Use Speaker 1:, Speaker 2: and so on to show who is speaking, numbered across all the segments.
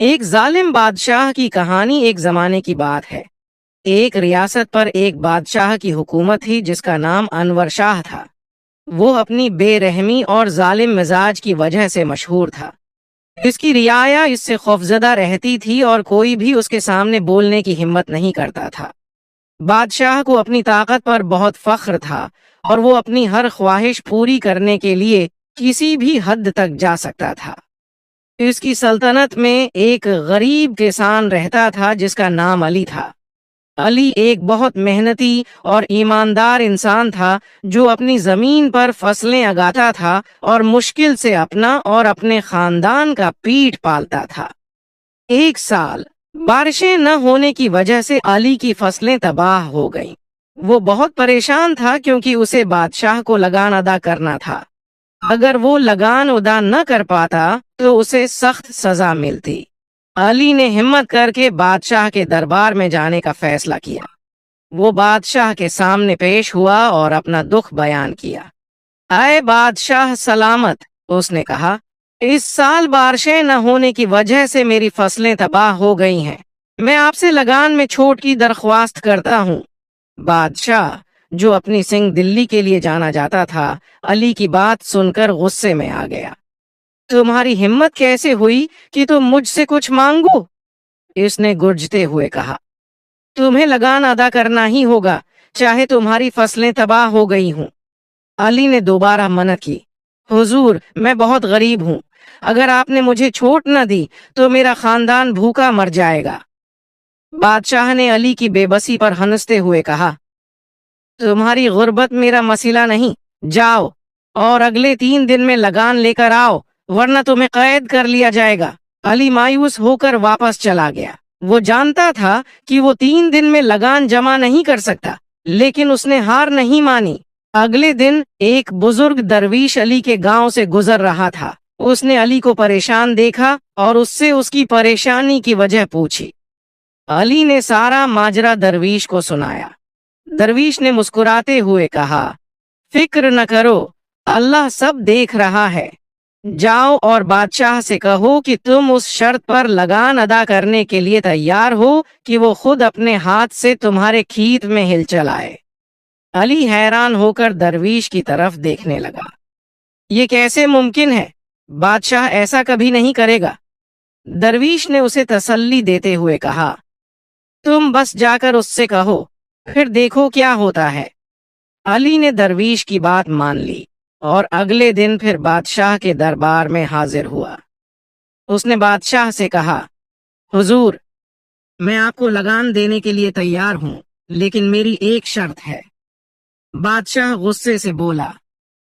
Speaker 1: ایک ظالم بادشاہ کی کہانی ایک زمانے کی بات ہے۔ ایک ریاست پر ایک بادشاہ کی حکومت تھی جس کا نام انور شاہ تھا۔ وہ اپنی بے رحمی اور ظالم مزاج کی وجہ سے مشہور تھا۔ اس کی رعایا اس سے خوفزدہ رہتی تھی اور کوئی بھی اس کے سامنے بولنے کی ہمت نہیں کرتا تھا۔ بادشاہ کو اپنی طاقت پر بہت فخر تھا اور وہ اپنی ہر خواہش پوری کرنے کے لیے کسی بھی حد تک جا سکتا تھا۔ اس کی سلطنت میں ایک غریب کسان رہتا تھا جس کا نام علی تھا۔ علی ایک بہت محنتی اور ایماندار انسان تھا جو اپنی زمین پر فصلیں اگاتا تھا اور مشکل سے اپنا اور اپنے خاندان کا پیٹ پالتا تھا۔ ایک سال بارشیں نہ ہونے کی وجہ سے علی کی فصلیں تباہ ہو گئیں۔ وہ بہت پریشان تھا کیونکہ اسے بادشاہ کو لگان ادا کرنا تھا۔ اگر وہ لگان ادا نہ کر پاتا تو اسے سخت سزا ملتی۔ علی نے ہمت کر کے بادشاہ کے دربار میں جانے کا فیصلہ کیا۔ وہ بادشاہ کے سامنے پیش ہوا اور اپنا دکھ بیان کیا۔ اے بادشاہ سلامت، اس نے کہا، اس سال بارشیں نہ ہونے کی وجہ سے میری فصلیں تباہ ہو گئی ہیں۔ میں آپ سے لگان میں چھوٹ کی درخواست کرتا ہوں۔ بادشاہ، جو اپنی سنگ دلی کے لیے جانا جاتا تھا، علی کی بات سن کر غصے میں آ گیا۔ تمہاری ہمت کیسے ہوئی کہ تم مجھ سے کچھ مانگو؟ اس نے گرجتے ہوئے کہا۔ تمہیں لگان ادا کرنا ہی ہوگا، چاہے تمہاری فصلیں تباہ ہو گئی ہوں۔ علی نے دوبارہ منع کی۔ حضور، میں بہت غریب ہوں۔ اگر آپ نے مجھے چھوٹ نہ دی تو میرا خاندان بھوکا مر جائے گا۔ بادشاہ نے علی کی بے بسی پر ہنستے ہوئے کہا، تمہاری غربت میرا مسئلہ نہیں، جاؤ اور اگلے 3 دن میں لگان لے کر آؤ، ورنہ تمہیں قید کر لیا جائے گا۔ علی مایوس ہو کر واپس چلا گیا۔ وہ جانتا تھا کہ وہ 3 دن میں لگان جمع نہیں کر سکتا، لیکن اس نے ہار نہیں مانی۔ اگلے دن ایک بزرگ درویش علی کے گاؤں سے گزر رہا تھا۔ اس نے علی کو پریشان دیکھا اور اس سے اس کی پریشانی کی وجہ پوچھی۔ علی نے سارا ماجرا درویش کو سنایا۔ درویش نے مسکراتے ہوئے کہا، فکر نہ کرو، اللہ سب دیکھ رہا ہے۔ جاؤ اور بادشاہ سے کہو کہ تم اس شرط پر لگان ادا کرنے کے لیے تیار ہو کہ وہ خود اپنے ہاتھ سے تمہارے کھیت میں ہل چلائے۔ علی حیران ہو کر درویش کی طرف دیکھنے لگا۔ یہ کیسے ممکن ہے؟ بادشاہ ایسا کبھی نہیں کرے گا۔ درویش نے اسے تسلی دیتے ہوئے کہا، تم بس جا کر اس سے کہو، پھر دیکھو کیا ہوتا ہے۔ علی نے درویش کی بات مان لی اور اگلے دن پھر بادشاہ کے دربار میں حاضر ہوا۔ اس نے بادشاہ سے کہا، حضور، میں آپ کو لگان دینے کے لیے تیار ہوں، لیکن میری ایک شرط ہے۔ بادشاہ غصے سے بولا،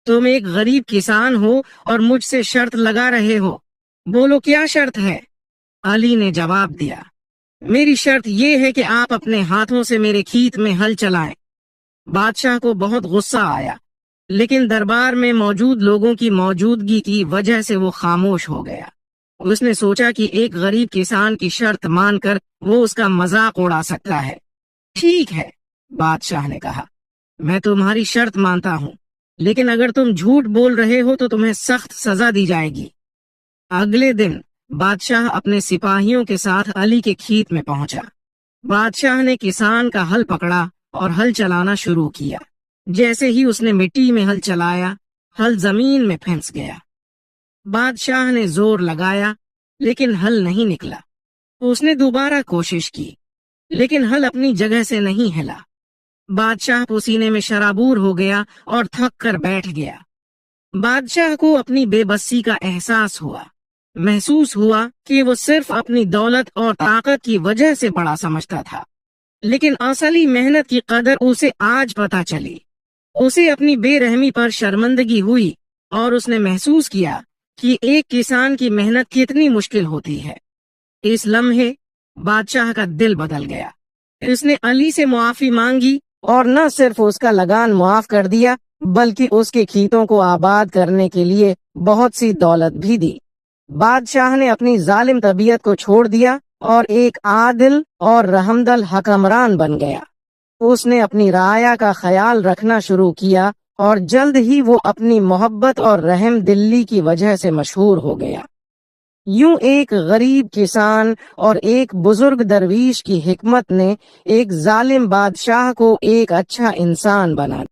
Speaker 1: تم ایک غریب کسان ہو اور مجھ سے شرط لگا رہے ہو، بولو کیا شرط ہے؟ علی نے جواب دیا، میری شرط یہ ہے کہ آپ اپنے ہاتھوں سے میرے کھیت میں ہل چلائیں۔ بادشاہ کو بہت غصہ آیا، لیکن دربار میں موجود لوگوں کی موجودگی کی وجہ سے وہ خاموش ہو گیا۔ اس نے سوچا کہ ایک غریب کسان کی شرط مان کر وہ اس کا مذاق اڑا سکتا ہے۔ ٹھیک ہے، بادشاہ نے کہا، میں تمہاری شرط مانتا ہوں، لیکن اگر تم جھوٹ بول رہے ہو تو تمہیں سخت سزا دی جائے گی۔ اگلے دن بادشاہ اپنے سپاہیوں کے ساتھ علی کے کھیت میں پہنچا۔ بادشاہ نے کسان کا ہل پکڑا اور ہل چلانا شروع کیا۔ جیسے ہی اس نے مٹی میں ہل چلایا، ہل زمین میں پھنس گیا۔ بادشاہ نے زور لگایا، لیکن ہل نہیں نکلا۔ اس نے دوبارہ کوشش کی، لیکن ہل اپنی جگہ سے نہیں ہلا۔ بادشاہ پسینے میں شرابور ہو گیا اور تھک کر بیٹھ گیا۔ بادشاہ کو اپنی بے بسی کا احساس ہوا۔ محسوس ہوا کہ وہ صرف اپنی دولت اور طاقت کی وجہ سے بڑا سمجھتا تھا، لیکن اصلی محنت کی قدر اسے آج پتہ چلی۔ اسے اپنی بے رحمی پر شرمندگی ہوئی اور اس نے محسوس کیا کہ ایک کسان کی محنت کتنی مشکل ہوتی ہے۔ اس لمحے بادشاہ کا دل بدل گیا۔ اس نے علی سے معافی مانگی اور نہ صرف اس کا لگان معاف کر دیا بلکہ اس کے کھیتوں کو آباد کرنے کے لیے بہت سی دولت بھی دی۔ بادشاہ نے اپنی ظالم طبیعت کو چھوڑ دیا اور ایک عادل اور رحمدل حکمران بن گیا۔ اس نے اپنی رعایا کا خیال رکھنا شروع کیا اور جلد ہی وہ اپنی محبت اور رحم دلی کی وجہ سے مشہور ہو گیا۔ یوں ایک غریب کسان اور ایک بزرگ درویش کی حکمت نے ایک ظالم بادشاہ کو ایک اچھا انسان بنا دیا۔